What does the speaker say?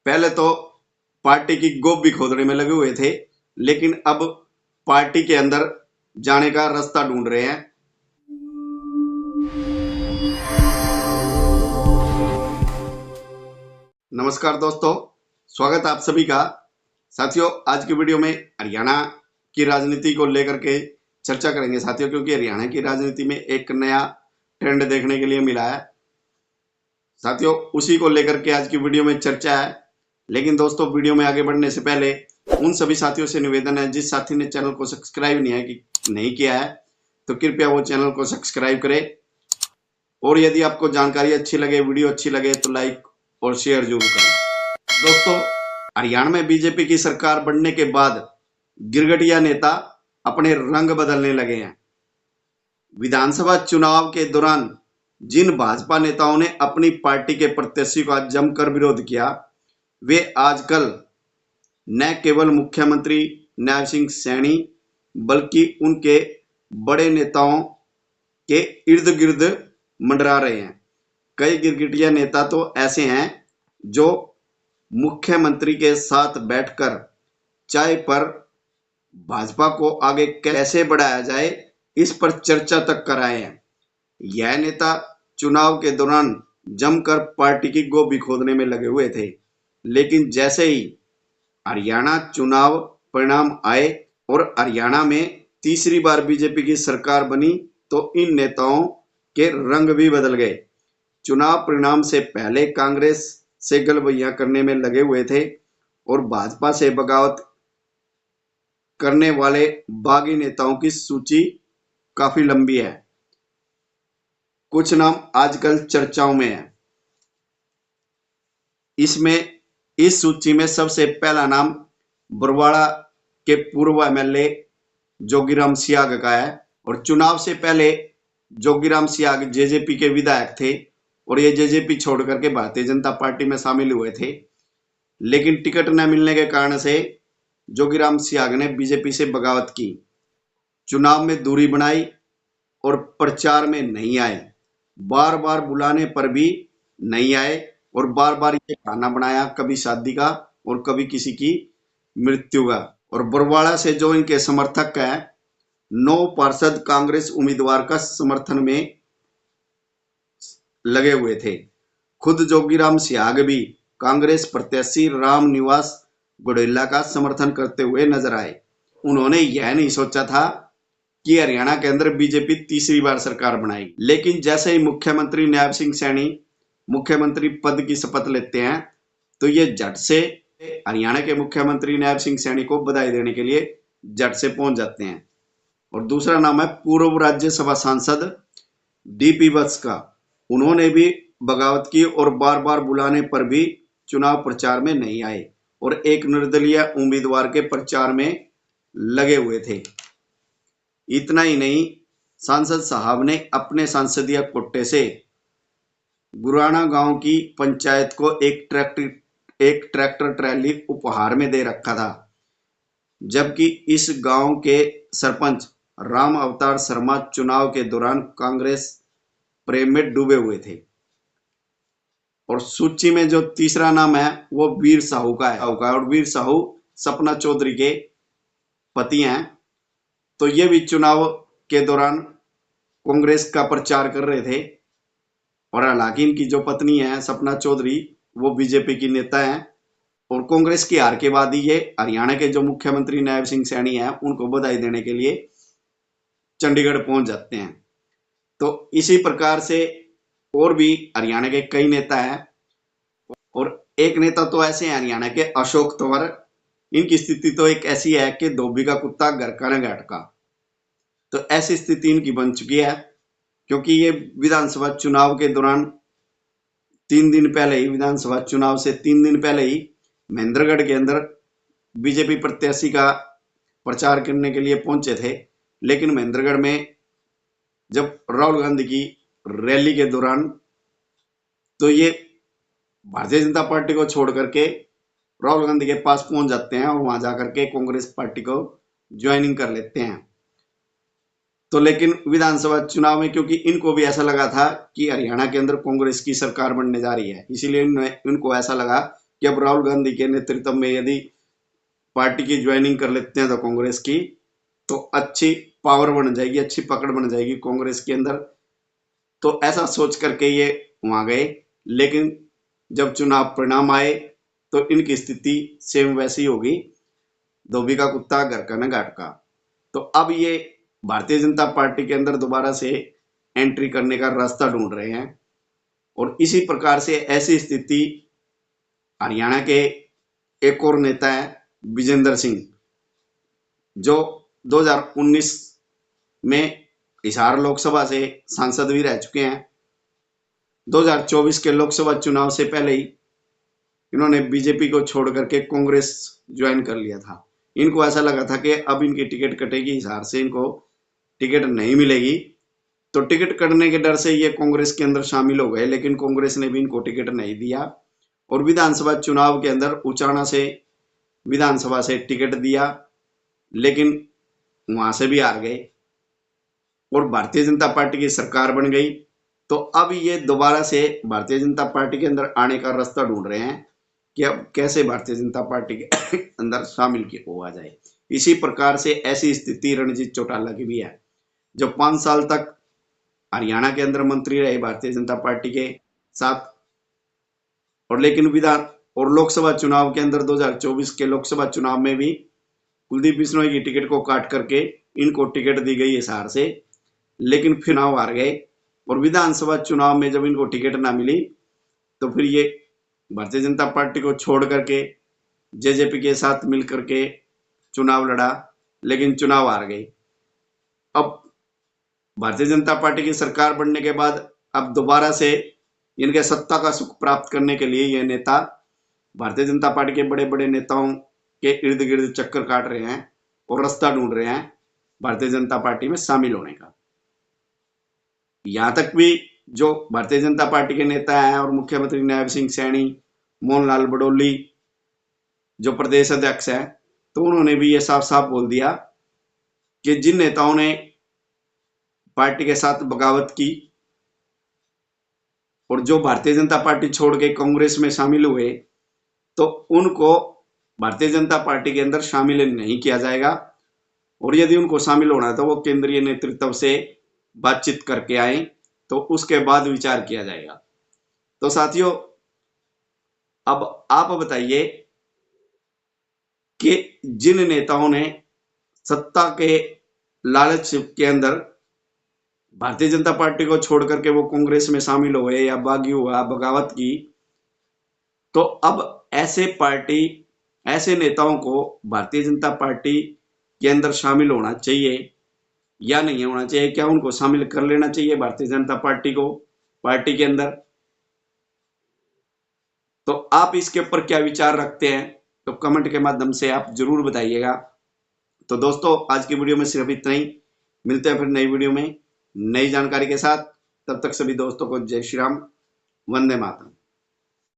पहले तो पार्टी की गोभी खोदने में लगे हुए थे, लेकिन अब पार्टी के अंदर जाने का रास्ता ढूंढ रहे हैं। नमस्कार दोस्तों, स्वागत है आप सभी का। साथियों, आज की वीडियो में हरियाणा की राजनीति को लेकर के चर्चा करेंगे साथियों, क्योंकि हरियाणा की राजनीति में एक नया ट्रेंड देखने के लिए मिला है साथियों। उसी को लेकर के आज की वीडियो में चर्चा है। लेकिन दोस्तों, वीडियो में आगे बढ़ने से पहले उन सभी साथियों से निवेदन है, जिस साथी ने चैनल को सब्सक्राइब नहीं किया है तो कृपया वो चैनल को सब्सक्राइब करें। और यदि आपको जानकारी अच्छी लगे, वीडियो अच्छी लगे तो लाइक और शेयर जरूर करें। दोस्तों, हरियाणा में बीजेपी की सरकार बनने के बाद गिरगटिया नेता अपने रंग बदलने लगे हैं। विधानसभा चुनाव के दौरान जिन भाजपा नेताओं ने अपनी पार्टी के प्रत्याशी का जमकर विरोध किया, वे आजकल न केवल मुख्यमंत्री नैब सिंह सैनी बल्कि उनके बड़े नेताओं के इर्द गिर्द मंडरा रहे हैं। कई गिरगिटिया नेता तो ऐसे हैं जो मुख्यमंत्री के साथ बैठकर चाय पर भाजपा को आगे कैसे बढ़ाया जाए इस पर चर्चा तक कर आए हैं। यह नेता चुनाव के दौरान जमकर पार्टी की गोभी खोदने में लगे हुए थे, लेकिन जैसे ही हरियाणा चुनाव परिणाम आए और हरियाणा में तीसरी बार बीजेपी की सरकार बनी तो इन नेताओं के रंग भी बदल गए। चुनाव परिणाम से पहले कांग्रेस से गलबैया करने में लगे हुए थे और भाजपा से बगावत करने वाले बागी नेताओं की सूची काफी लंबी है। कुछ नाम आजकल चर्चाओं में है। इस सूची में सबसे पहला नाम बरवाड़ा के पूर्व एमएलए जोगीराम सियाग का है। और चुनाव से पहले जोगीराम सियाग जेजेपी के विधायक थे और ये जेजेपी छोड़ करके भारतीय जनता पार्टी में शामिल हुए थे, लेकिन टिकट न मिलने के कारण से जोगीराम सियाग ने बीजेपी से बगावत की, चुनाव में दूरी बनाई और प्रचार में नहीं आए। बार बार बुलाने पर भी नहीं आए और बार बार ये खाना बनाया, कभी शादी का और कभी किसी की मृत्यु का। और बरवाड़ा से जो इनके समर्थक हैं, 9 पार्षद कांग्रेस उम्मीदवार का समर्थन में लगे हुए थे। खुद जोगीराम सियाग भी कांग्रेस प्रत्याशी राम निवास गोडेला का समर्थन करते हुए नजर आए। उन्होंने यह नहीं सोचा था कि हरियाणा के अंदर बीजेपी तीसरी बार सरकार बनाएगी, लेकिन जैसे ही मुख्यमंत्री नैब सिंह सैनी मुख्यमंत्री पद की शपथ लेते हैं तो ये झट से हरियाणा के मुख्यमंत्री नैब सिंह सैनी को बधाई देने के लिए झट से पहुंच जाते हैं। और दूसरा नाम है पूर्व राज्यसभा सांसद डीपी वत्स का। उन्होंने भी बगावत की और बार बार बुलाने पर भी चुनाव प्रचार में नहीं आए और एक निर्दलीय उम्मीदवार के प्रचार में लगे हुए थे। इतना ही नहीं, सांसद साहब ने अपने संसदीय कोटे से गुराना गांव की पंचायत को एक ट्रैक्टर ट्रैली उपहार में दे रखा था, जबकि इस गांव के सरपंच राम अवतार शर्मा चुनाव के दौरान कांग्रेस प्रेम में डूबे हुए थे। और सूची में जो तीसरा नाम है वो वीर साहू का है और वीर साहू सपना चौधरी के पति हैं। तो ये भी चुनाव के दौरान कांग्रेस का प्रचार कर रहे थे और हालांकि इनकी जो पत्नी है सपना चौधरी, वो बीजेपी की नेता हैं। और कांग्रेस की हार के बाद ही ये हरियाणा के जो मुख्यमंत्री नैब सिंह सैनी हैं उनको बधाई देने के लिए चंडीगढ़ पहुंच जाते हैं। तो इसी प्रकार से और भी हरियाणा के कई नेता हैं। और एक नेता तो ऐसे हैं हरियाणा के, अशोक तंवर। इनकी स्थिति तो एक ऐसी है कि धोबी का कुत्ता घर का न घाट का। तो ऐसी स्थिति इनकी बन चुकी है, क्योंकि ये विधानसभा चुनाव के दौरान 3 दिन पहले ही, विधानसभा चुनाव से 3 दिन पहले ही महेंद्रगढ़ के अंदर बीजेपी प्रत्याशी का प्रचार करने के लिए पहुंचे थे। लेकिन महेंद्रगढ़ में जब राहुल गांधी की रैली के दौरान तो ये भारतीय जनता पार्टी को छोड़ करके राहुल गांधी के पास पहुंच जाते हैं और वहां जाकर के कांग्रेस पार्टी को ज्वाइनिंग कर लेते हैं। तो लेकिन विधानसभा चुनाव में क्योंकि इनको भी ऐसा लगा था कि हरियाणा के अंदर कांग्रेस की सरकार बनने जा रही है, इसीलिए इनको ऐसा लगा कि अब राहुल गांधी के नेतृत्व में यदि पार्टी की ज्वाइनिंग कर लेते हैं तो कांग्रेस की, तो अच्छी पावर बन जाएगी, अच्छी पकड़ बन जाएगी कांग्रेस के अंदर। तो ऐसा सोच करके ये वहां गए, लेकिन जब चुनाव परिणाम आए तो इनकी स्थिति सेम वैसी होगी, धोबी का कुत्ता घर का न घाट का। तो अब ये भारतीय जनता पार्टी के अंदर दोबारा से एंट्री करने का रास्ता ढूंढ रहे हैं। और इसी प्रकार से ऐसी स्थिति हरियाणा के एक और नेता है विजेंद्र सिंह, जो 2019 में हिसार लोकसभा से सांसद भी रह चुके हैं। 2024 के लोकसभा चुनाव से पहले ही इन्होंने बीजेपी को छोड़ करके कांग्रेस ज्वाइन कर लिया था। इनको ऐसा लगा था कि अब इनकी टिकट कटेगी, हिसार से इनको टिकट नहीं मिलेगी, तो टिकट कटने के डर से ये कांग्रेस के अंदर शामिल हो गए, लेकिन कांग्रेस ने भी इनको टिकट नहीं दिया। और विधानसभा चुनाव के अंदर उचाना से विधानसभा से टिकट दिया, लेकिन वहां से भी हार गए और भारतीय जनता पार्टी की सरकार बन गई। तो अब ये दोबारा से भारतीय जनता पार्टी के अंदर आने का रास्ता ढूंढ रहे हैं कि अब कैसे भारतीय जनता पार्टी के अंदर शामिल हो जाए। इसी प्रकार से ऐसी स्थिति रणजीत चौटाला की भी है, जो 5 साल तक हरियाणा के अंदर मंत्री रहे भारतीय जनता पार्टी के साथ। और लेकिन विधान और लोकसभा चुनाव के अंदर 2024 के लोकसभा चुनाव में भी कुलदीप बिश्नोई की टिकट को काट करके इनको टिकट दी गई हिसार से, लेकिन फिर चुनाव हार गए। और विधानसभा चुनाव में जब इनको टिकट ना मिली तो फिर ये भारतीय जनता पार्टी को छोड़ करके जेजेपी के साथ मिल करके चुनाव लड़ा, लेकिन चुनाव हार गई। अब भारतीय जनता पार्टी की सरकार बनने के बाद अब दोबारा से इनके सत्ता का सुख प्राप्त करने के लिए ये नेता भारतीय जनता पार्टी के बड़े बड़े नेताओं के इर्द गिर्द चक्कर काट रहे हैं और रास्ता ढूंढ रहे हैं भारतीय जनता पार्टी में शामिल होने का। यहां तक भी जो भारतीय जनता पार्टी के नेता हैं और मुख्यमंत्री नायब सिंह सैनी, मोहनलाल बडोली जो प्रदेश अध्यक्ष हैं, तो उन्होंने भी ये साफ साफ बोल दिया कि जिन नेताओं ने पार्टी के साथ बगावत की और जो भारतीय जनता पार्टी छोड़ के कांग्रेस में शामिल हुए, तो उनको भारतीय जनता पार्टी के अंदर शामिल नहीं किया जाएगा। और यदि उनको शामिल होना है तो वो केंद्रीय नेतृत्व से बातचीत करके आए, तो उसके बाद विचार किया जाएगा। तो साथियों, अब आप बताइए कि जिन नेताओं ने सत्ता के लालच के अंदर भारतीय जनता पार्टी को छोड़ करके वो कांग्रेस में शामिल हुए या बागी हुआ, बगावत की, तो अब ऐसे नेताओं को भारतीय जनता पार्टी के अंदर शामिल होना चाहिए या नहीं होना चाहिए? क्या उनको शामिल कर लेना चाहिए भारतीय जनता पार्टी को पार्टी के अंदर? तो आप इसके ऊपर क्या विचार रखते हैं, तो कमेंट के माध्यम से आप जरूर बताइएगा। तो दोस्तों, आज की वीडियो में सिर्फ इतना ही। मिलते हैं फिर नई वीडियो में नई जानकारी के साथ। तब तक सभी दोस्तों को जय श्री राम, वंदे मातरम।